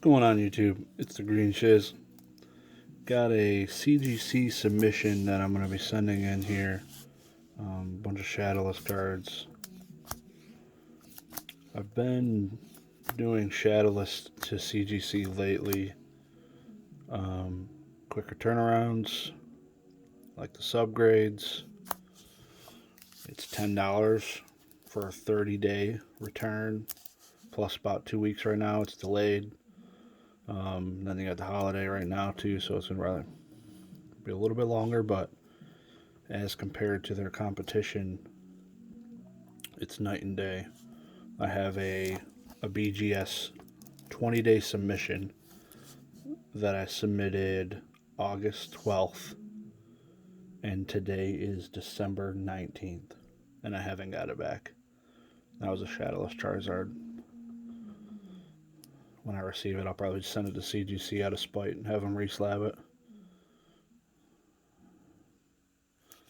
going on YouTube? It's the Green Shiz. Got a CGC submission that I'm going to be sending in here. A bunch of Shadowless cards. I've been doing Shadowless to CGC lately. Quicker turnarounds, like the subgrades. It's $10 for a 30-day return, plus about 2 weeks right now. It's delayed. Then they got the holiday right now too, so it's gonna probably be a little bit longer, but as compared to their competition, it's night and day. I have a BGS 20-day submission that I submitted August 12th, and today is December 19th, and I haven't got it back. That was a Shadowless Charizard. When I receive it, I'll probably send it to CGC out of spite and have them reslab it.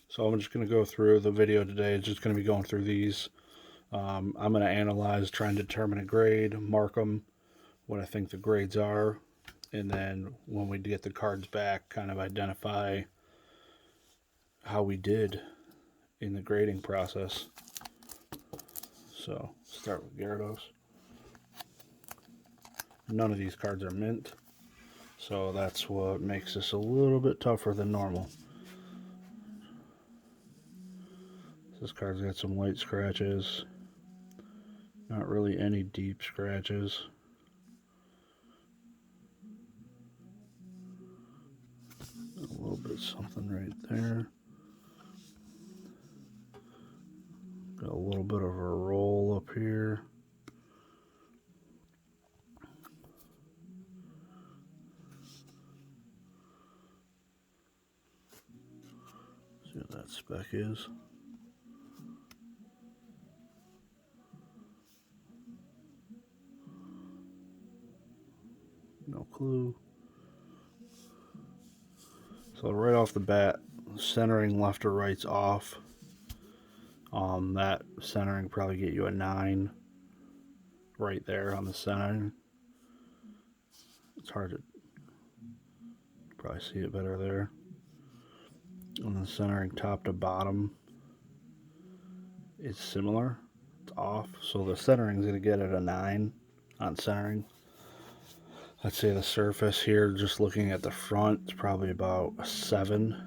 So I'm just going to go through the video today. It's just going to be going through these. I'm going to analyze, try and determine a grade, mark them, what I think the grades are, and then when we get the cards back, kind of identify how we did in the grading process. So start with Gyarados. None of these cards are mint, so that's what makes this a little bit tougher than normal. This card's got some light scratches, not really any deep scratches. A little bit something right there. Got a little bit of a roll up here. See what that speck is. No clue. So right off the bat, centering left or right's off. That centering probably get you a 9 right there on the centering. It's hard to probably see it better there. And the centering top to bottom is similar. It's off, so the centering's gonna get it a 9 on centering. I'd say the surface here, just looking at the front, it's probably about a 7.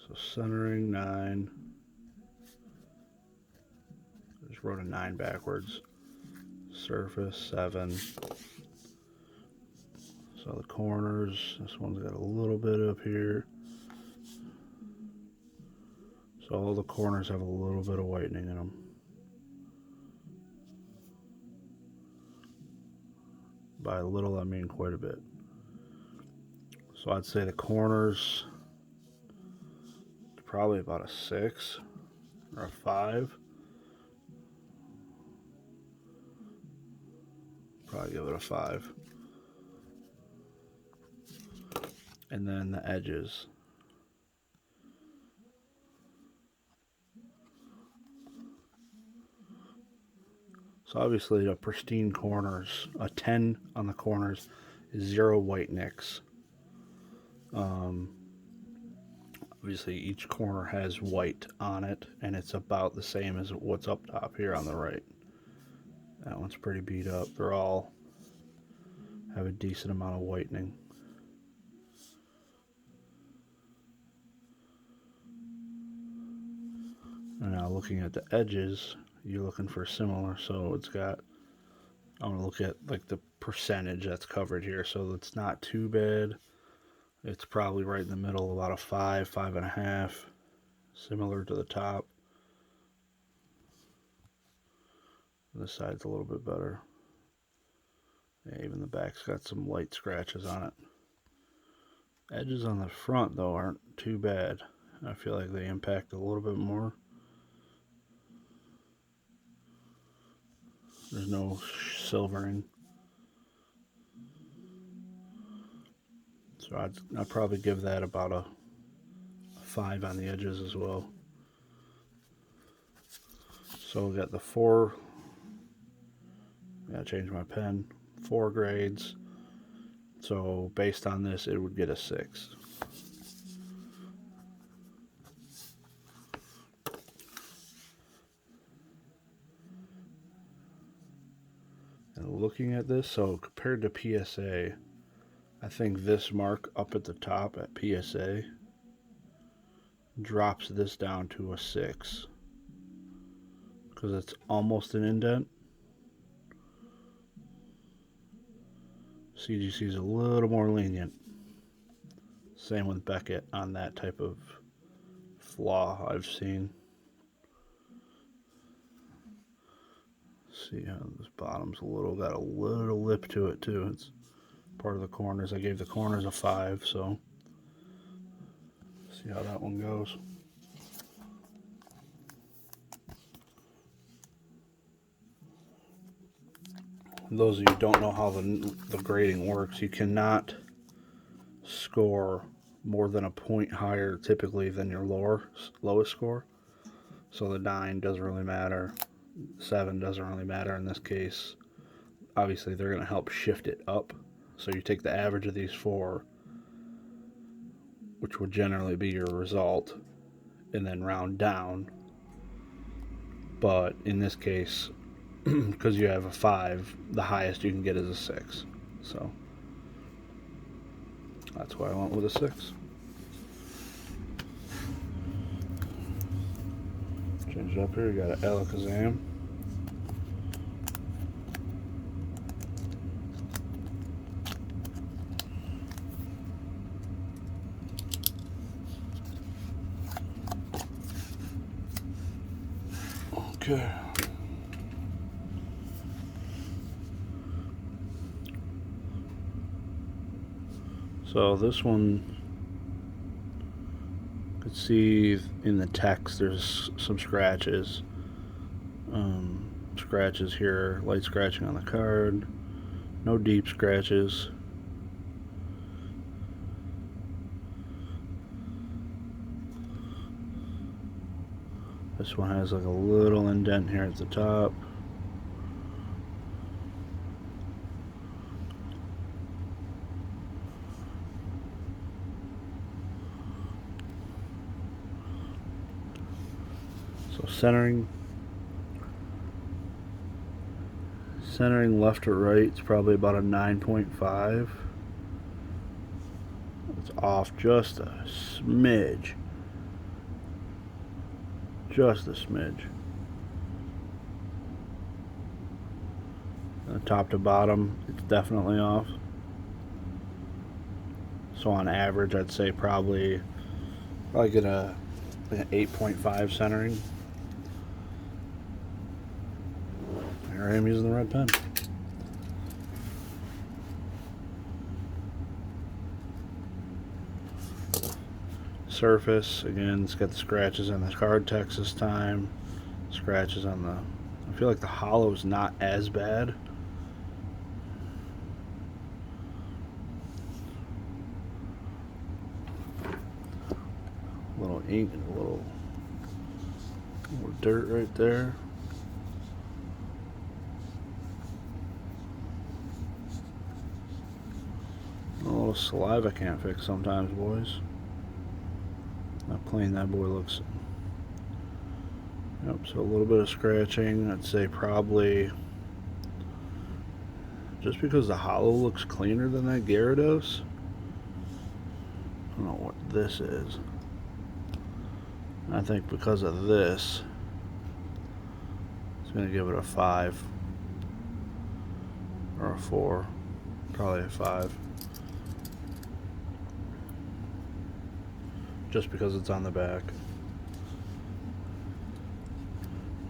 So centering 9. I just wrote a 9 backwards. Surface 7. So the corners, this one's got a little bit up here. So all the corners have a little bit of whitening in them. By a little, I mean quite a bit. So I'd say the corners, probably about a 6 or a 5. Probably give it a 5. And then the edges. So obviously a pristine corners, a 10 on the corners is 0 white nicks. Obviously each corner has white on it, and it's about the same as what's up top here on the right. That one's pretty beat up. They're all have a decent amount of whitening. And now looking at the edges, you're looking for similar, so it's got, I'm going to look at like the percentage that's covered here, so it's not too bad. It's probably right in the middle, about a 5, 5.5, similar to the top. This side's a little bit better. Yeah, even the back's got some light scratches on it. Edges on the front though aren't too bad. I feel like they impact a little bit more. There's no silvering. So I'd probably give that about a 5 on the edges as well. So we got the 4 Yeah, change my pen. 4 grades. So based on this, it would get a 6. And looking at this, so compared to PSA, I think this mark up at the top at PSA drops this down to a 6 because it's almost an indent. CGC is a little more lenient. Same with Beckett on that type of flaw I've seen. See how this bottom's got a little lip to it too. It's part of the corners. I gave the corners a 5, so see how that one goes. Those of you who don't know how the grading works, you cannot score more than a point higher typically than your lowest score. So the 9 doesn't really matter, 7 doesn't really matter in this case. Obviously they're going to help shift it up. So you take the average of these 4, which would generally be your result, and then round down. But in this case, because you have a 5, the highest you can get is a 6. So that's why I went with a 6. Change it up here. You got an Alakazam. Okay. So this one, you can see in the text there's some scratches. Scratches here, light scratching on the card. No deep scratches. This one has like a little indent here at the top. So centering left to right is probably about a 9.5. It's off just a smidge. Just a smidge. Top to bottom, it's definitely off. So on average, I'd say probably get an 8.5 centering. Here I am using the red pen. Surface, again, it's got the scratches on the card text this time. Scratches on the... I feel like the hollow is not as bad. A little ink and a little dirt right there. A little saliva can't fix sometimes, boys. How plain that boy looks. Yep, so a little bit of scratching. I'd say probably just because the hollow looks cleaner than that Gyarados. I don't know what this is. I think because of this, it's going to give it a 5 or a 4, probably a 5. Just because it's on the back.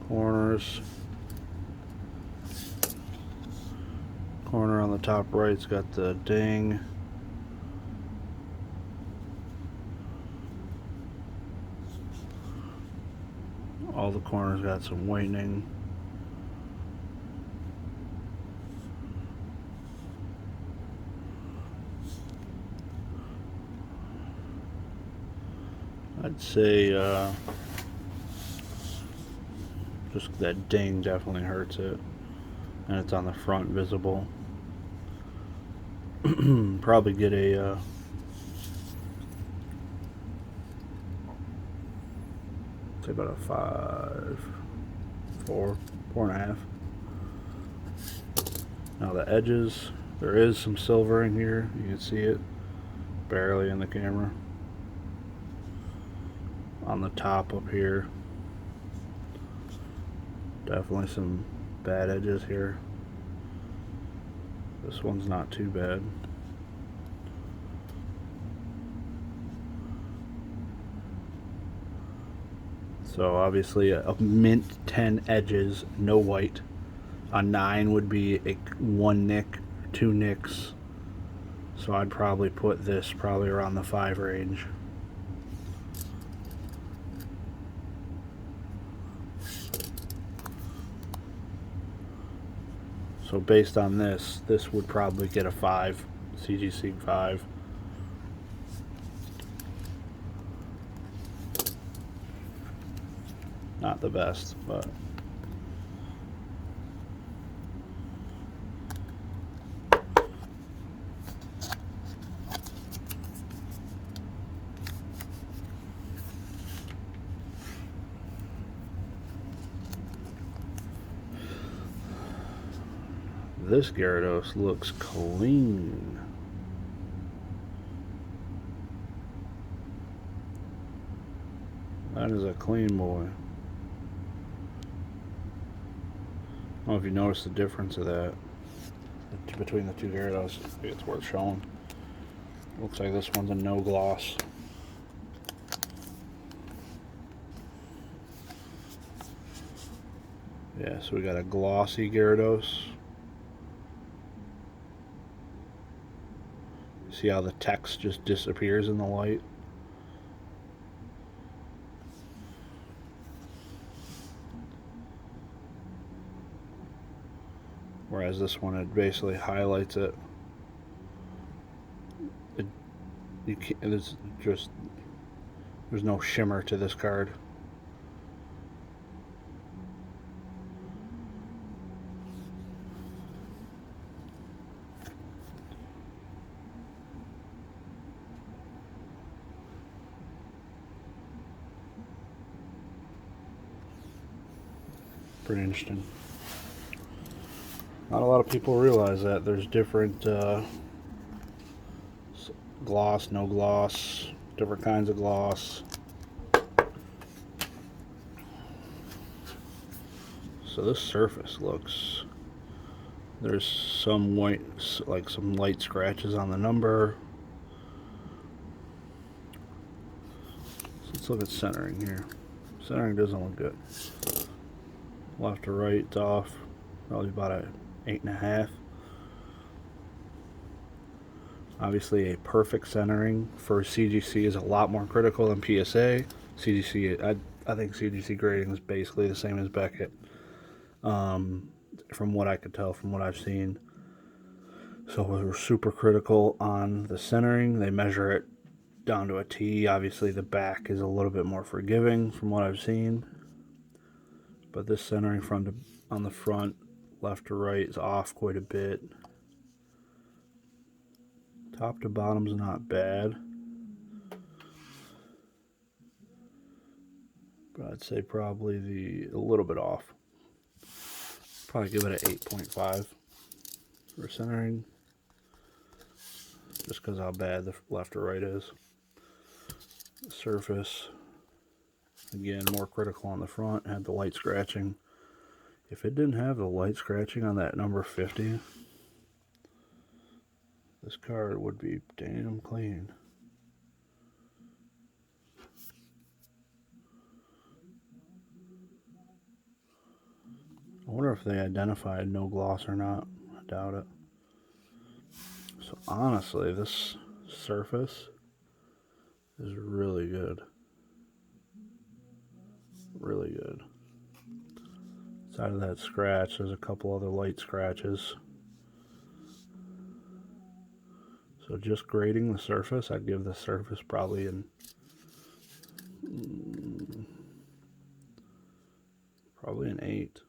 Corners. Corner on the top right's got the ding. All the corners got some whitening. I'd say just that ding definitely hurts it. and it's on the front visible. Probably get a say about a 5, 4, 4.5. Now the edges, there is some silver in here. You can see it barely in the camera. On the top up here, definitely some bad edges here. This one's not too bad. So obviously a mint 10 edges, no white. A 9 would be a 1 nick, 2 nicks. So I'd probably put this probably around the 5 range. So based on this would probably get a 5, CGC 5. Not the best, but this Gyarados looks clean. That is a clean boy. I don't know if you noticed the difference of that between the two Gyarados. I think it's worth showing. Looks like this one's a no gloss. Yeah, so we got a glossy Gyarados. See how the text just disappears in the light? Whereas this one, it basically highlights it. You can't, there's no shimmer to this card. Pretty interesting. Not a lot of people realize that there's different gloss, no gloss, different kinds of gloss. So this surface looks, there's some white, like some light scratches on the number. So let's look at centering here. Centering doesn't look good. Left to right, it's off. Probably about a 8.5. Obviously, a perfect centering for CGC is a lot more critical than PSA. CGC, I think CGC grading is basically the same as Beckett, from what I could tell, from what I've seen. So we're super critical on the centering. They measure it down to a T. Obviously, the back is a little bit more forgiving from what I've seen. But this centering on the front, left to right, is off quite a bit. Top to bottom's not bad. But I'd say probably a little bit off. Probably give it an 8.5 for centering. Just because how bad the left or right is. The surface, again, more critical on the front, had the light scratching. If it didn't have the light scratching on that number 50, this card would be damn clean. I wonder if they identified no gloss or not. I doubt it. So honestly, this surface is really good. Really good. Side of that scratch, there's a couple other light scratches. So just grading the surface, I'd give the surface probably an 8.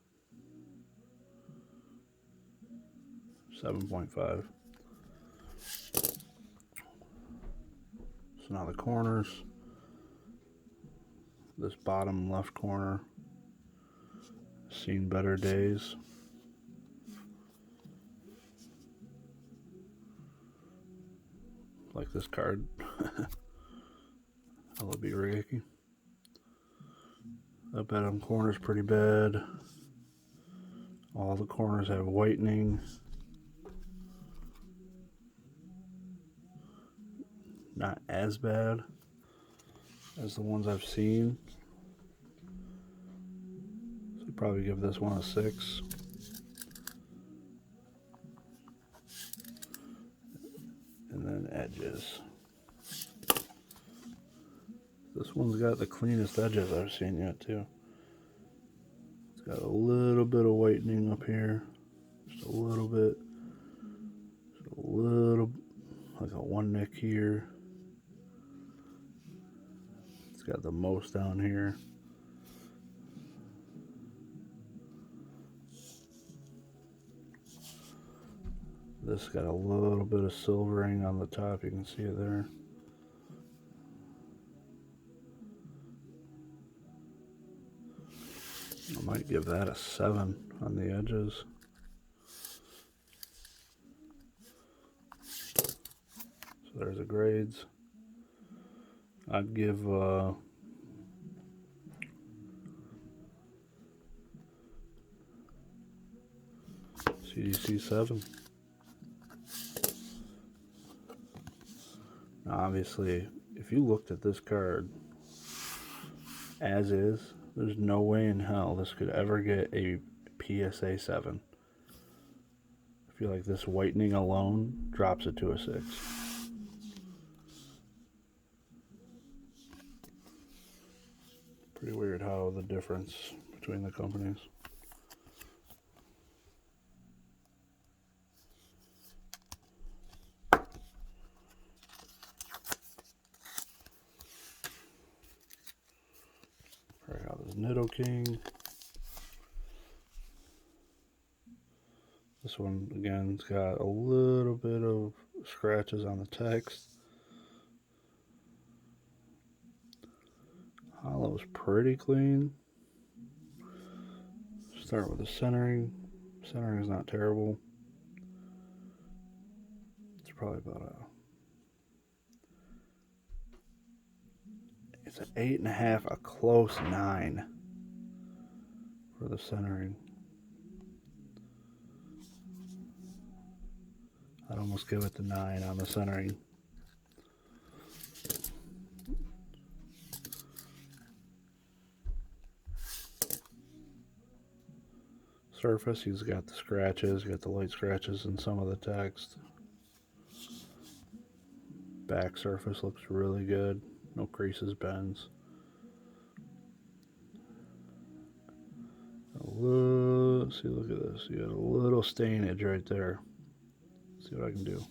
7.5. So now the corners. This bottom left corner, seen better days. Like this card. That'll be Ricky. The bottom corner's pretty bad. All the corners have whitening. Not as bad as the ones I've seen. So I'd probably give this one a 6. And then edges. This one's got the cleanest edges I've seen yet too. It's got a little bit of whitening up here. Just a little bit. Just a little, like a one nick here. It's got the most down here. This got a little bit of silvering on the top, you can see it there. I might give that a 7 on the edges. So there's the grades. I'd give CGC 7. Now obviously, if you looked at this card as is, there's no way in hell this could ever get a PSA 7. I feel like this whitening alone drops it to a 6. Pretty weird how the difference between the companies. Right out this Nidoking. This one again, it's got a little bit of scratches on the text. Hollow's pretty clean. Start with the centering. Centering is not terrible. It's probably about it's an 8.5, a close 9 for the centering. I'd almost give it the 9 on the centering. Surface, he's got the scratches, got the light scratches in some of the text. Back surface looks really good. No creases, bends. See, look at this. You got a little stainage right there. Let's see what I can do.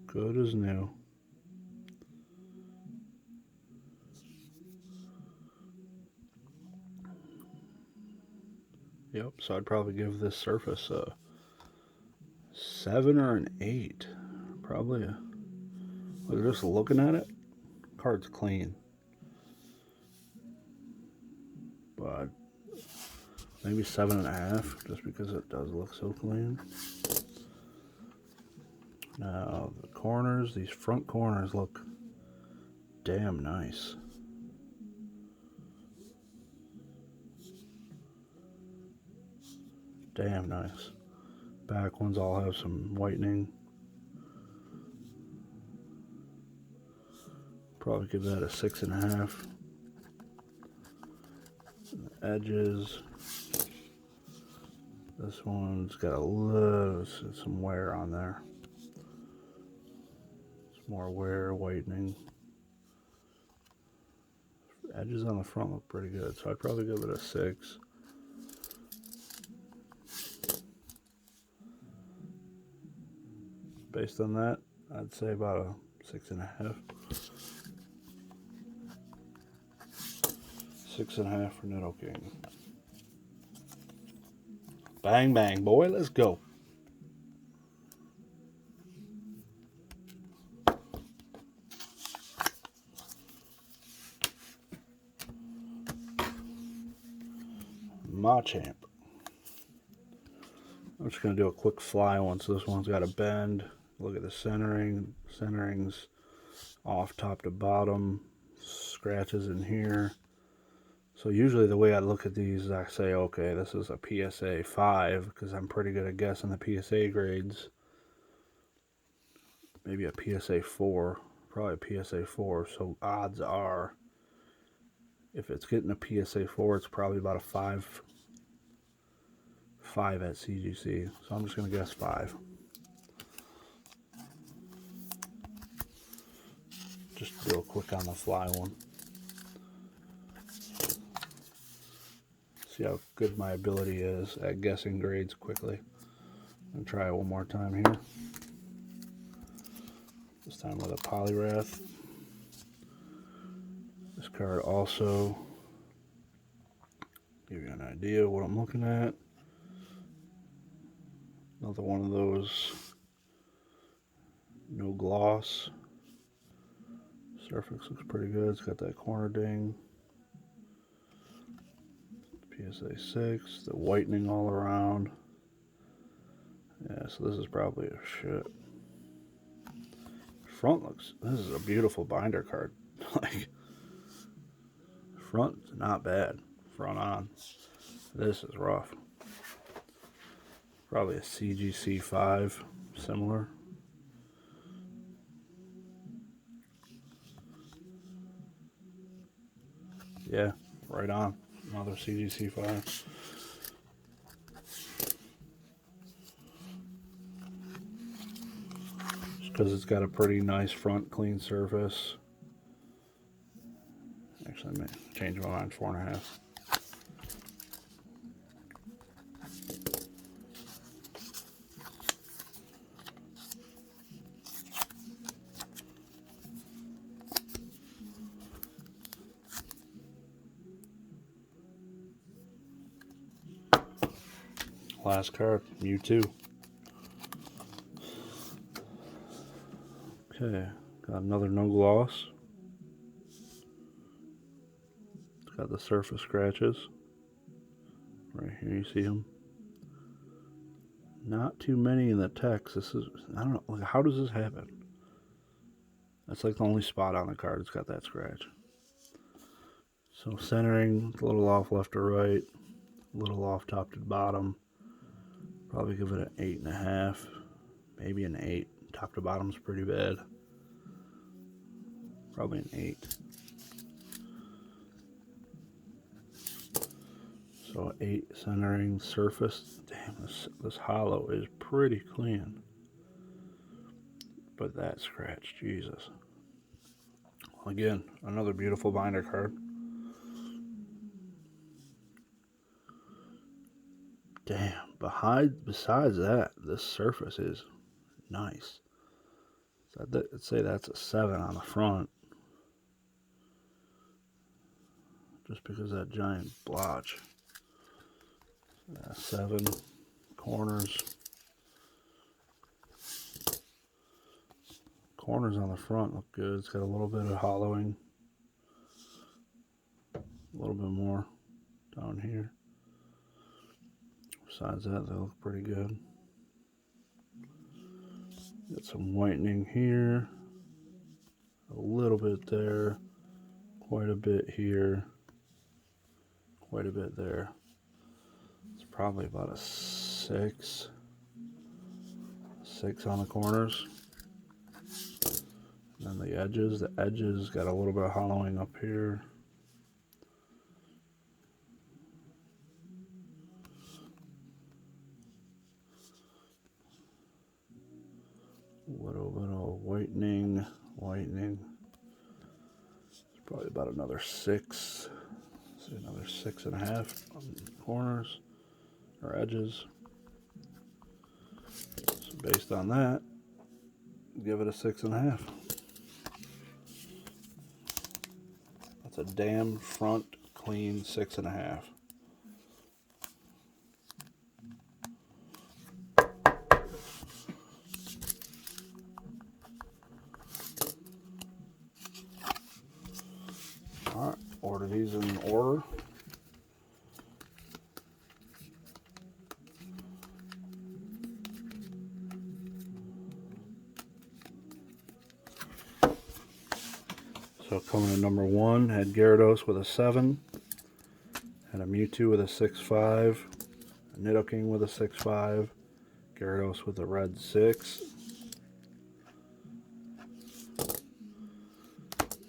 Good as new. Yep, so I'd probably give this surface a 7 or an 8. Probably a, like just looking at it, card's clean. But maybe 7.5, just because it does look so clean. Now the corners, these front corners look damn nice. Damn nice. Back ones all have some whitening. Probably give that a 6.5. Edges. This one's got a little, some wear on there. Some more wear, whitening. Edges on the front look pretty good, so I'd probably give it a 6. Based on that, I'd say about a 6.5. 6.5 for Nidoking. Bang, bang, boy. Let's go. Machamp. I'm just going to do a quick fly one. So this one's got a bend. Look at the centering. Centering's off top to bottom. Scratches in here. So usually the way I look at these is I say, okay, this is a PSA 5 because I'm pretty good at guessing the PSA grades. Maybe a PSA 4. Probably a PSA 4. So odds are, if it's getting a PSA 4, it's probably about a 5 at CGC. So I'm just going to guess 5. Just do a quick on the fly one. See how good my ability is at guessing grades quickly. I'm going to try it one more time here. This time with a Poliwrath. This card also give you an idea of what I'm looking at. Another one of those no gloss. Surface looks pretty good. It's got that corner ding. PSA 6, the whitening all around. Yeah, so this is probably a shit. Front looks, this is a beautiful binder card. Like, front's not bad. Front on. This is rough. Probably a CGC 5, similar. Yeah, right on. Another CGC 5. Just because it's got a pretty nice front, clean surface. Actually, I may change my mind, 4.5. Last card, Mewtwo. Okay, got another no gloss. It's got the surface scratches. Right here, you see them. Not too many in the text. This is, I don't know, like, how does this happen? That's like the only spot on the card that's got that scratch. So centering, a little off left to right, a little off top to bottom. Probably give it an 8.5, maybe an 8. Top to bottom's pretty bad. Probably an 8. So 8 centering, surface. Damn, this hollow is pretty clean. But that scratch, Jesus. Again, another beautiful binder card. Damn, besides that, this surface is nice. So I'd say that's a 7 on the front. Just because of that giant blotch. 7. Corners. Corners on the front look good. It's got a little bit of hollowing. A little bit more down here. Besides that, they look pretty good. Got some whitening here. A little bit there. Quite a bit here. Quite a bit there. It's probably about a 6. 6 on the corners. And then the edges got a little bit of hollowing up here. A little bit of whitening. It's probably about another 6. Say another 6.5 on the corners or edges. So based on that, give it a 6.5. That's a damn front clean 6.5. Alright, order these in order. So coming in number 1, had Gyarados with a 7, had a Mewtwo with a 6.5, a Nidoking with a 6.5, Gyarados with a red 6,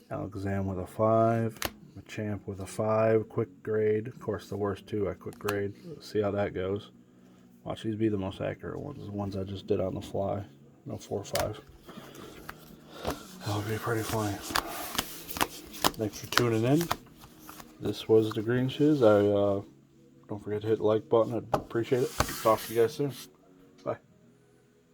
Alakazam with a 5, Machamp with a 5, quick grade. Of course, the worst 2 at quick grade. Let's see how that goes. Watch these be the most accurate ones, the ones I just did on the fly. No 4 or 5. That would be pretty funny. Thanks for tuning in. This was the Green Shiz. Don't forget to hit the like button. I'd appreciate it. Talk to you guys soon.